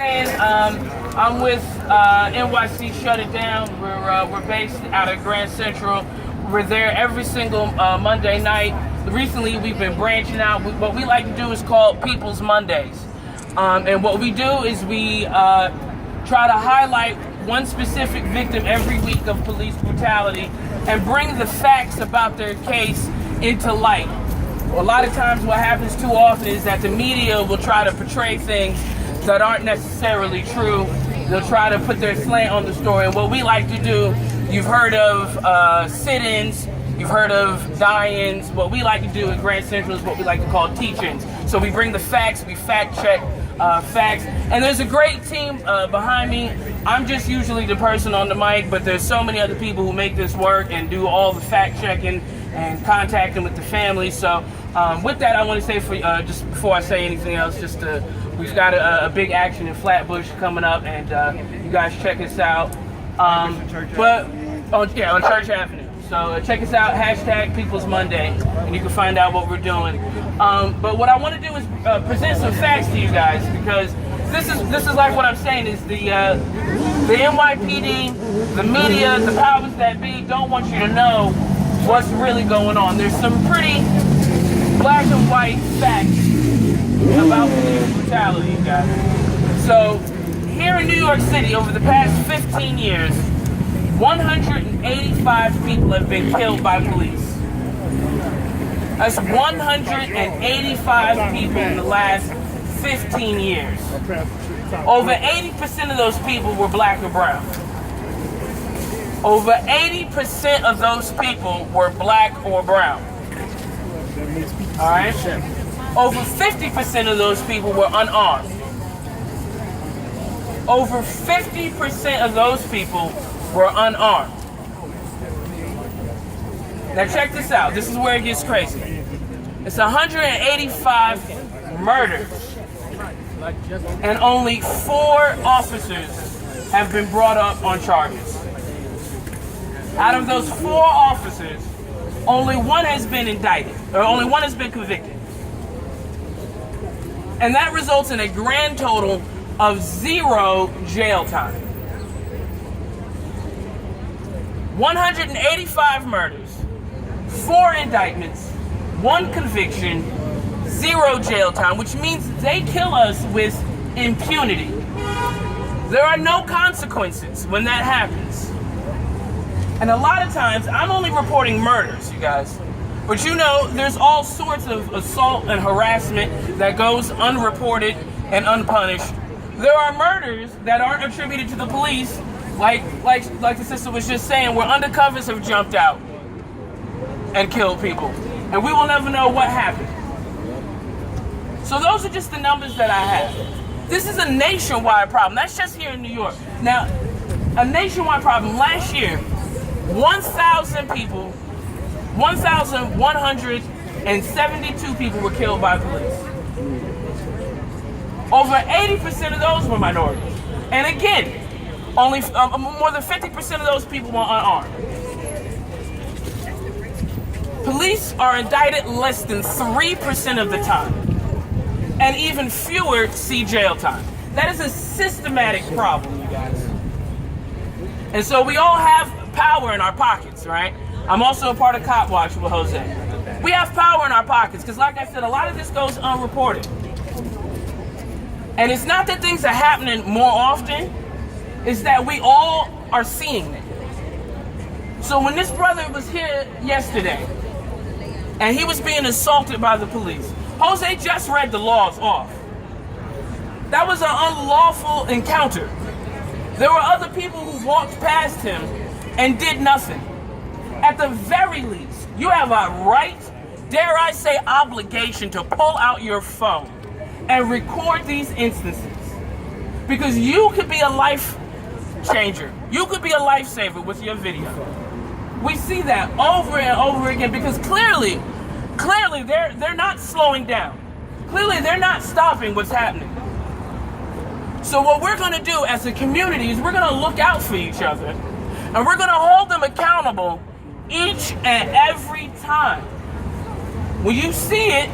saying, I'm with NYC Shut It Down. We're based out of Grand Central. We're there every single Monday night. Recently, we've been branching out. What we like to do is called People's Mondays. And what we do is we try to highlight one specific victim every week of police brutality and bring the facts about their case into light. A lot of times what happens too often is that the media will try to portray things that aren't necessarily true. They'll try to put their slant on the story. And what we like to do, you've heard of sit-ins, you've heard of die-ins. What we like to do at Grand Central is what we like to call teach-ins. So we bring the facts, we fact-check facts. And there's a great team behind me. I'm just usually the person on the mic, but there's so many other people who make this work and do all the fact-checking and contacting with the family. So with that, I want to say, for just before I say anything else, we've got a big action in Flatbush coming up, and you guys check us out. On Church Avenue. So check us out, hashtag People's Monday, and you can find out what we're doing. But what I want to do is present some facts to you guys, because this is like what I'm saying is the NYPD, the media, the powers that be don't want you to know what's really going on. There's some pretty black and white facts about police brutality, you guys. So here in New York City, over the past 15 years, 185 people have been killed by police. That's 185 people in the last 15 years. Over 80% of those people were black or brown. Over 80% of those people were black or brown. All right? Over 50% of those people were unarmed. Over 50% of those people were unarmed. Now check this out. This is where it gets crazy. It's 185 murders, and only 4 officers have been brought up on charges. Out of those 4 officers, only 1 has been indicted, or only 1 has been convicted. And that results in a grand total of 0 jail time. 185 murders, 4 indictments, 1 conviction, 0 jail time, which means they kill us with impunity. There are no consequences when that happens. And a lot of times, I'm only reporting murders, you guys. But you know, there's all sorts of assault and harassment that goes unreported and unpunished. There are murders that aren't attributed to the police, like the sister was just saying, where undercovers have jumped out and killed people. And we will never know what happened. So those are just the numbers that I have. This is a nationwide problem. That's just here in New York. Now, a nationwide problem. Last year, 1,000 people, 1,172 people were killed by police. Over 80% of those were minorities. And again, only more than 50% of those people were unarmed. Police are indicted less than 3% of the time. And even fewer see jail time. That is a systematic problem, you guys. And so we all have power in our pockets, right? I'm also a part of Cop Watch with Jose. We have power in our pockets because, like I said, a lot of this goes unreported. And it's not that things are happening more often, it's that we all are seeing it. So when this brother was here yesterday, and he was being assaulted by the police, Jose just read the laws off. That was an unlawful encounter. There were other people who walked past him and did nothing. At the very least, you have a right, dare I say obligation, to pull out your phone and record these instances. Because you could be a life changer. You could be a lifesaver with your video. We see that over and over again because clearly they're not slowing down. Clearly they're not stopping what's happening. So what we're going to do as a community is we're going to look out for each other, and we're going to hold them accountable each and every time. When you see it,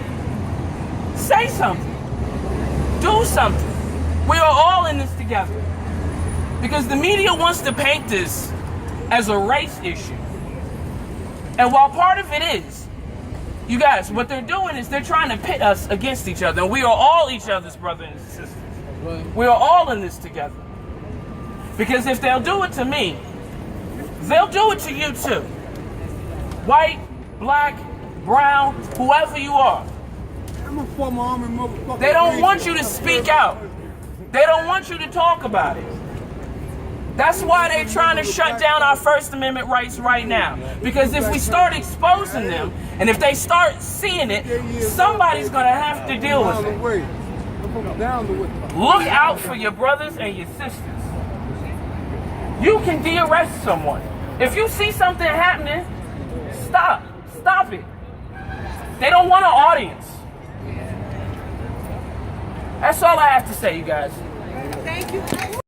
say something. Do something. We are all in this this together. Because the media wants to paint this as a race issue. And while part of it is, you guys, what they're doing is they're trying to pit us against each other. And we are all each other's brothers and sisters. We are all in this together. Because if they'll do it to me, they'll do it to you too. White, black, brown, whoever you are. They don't want you to speak out. They don't want you to talk about it. That's why they're trying to shut down our First Amendment rights right now. Because if we start exposing them, and if they start seeing it, somebody's going to have to deal with it. Look out for your brothers and your sisters. You can de-arrest someone. If you see something happening, stop. Stop it. They don't want an audience. That's all I have to say, you guys. Thank you.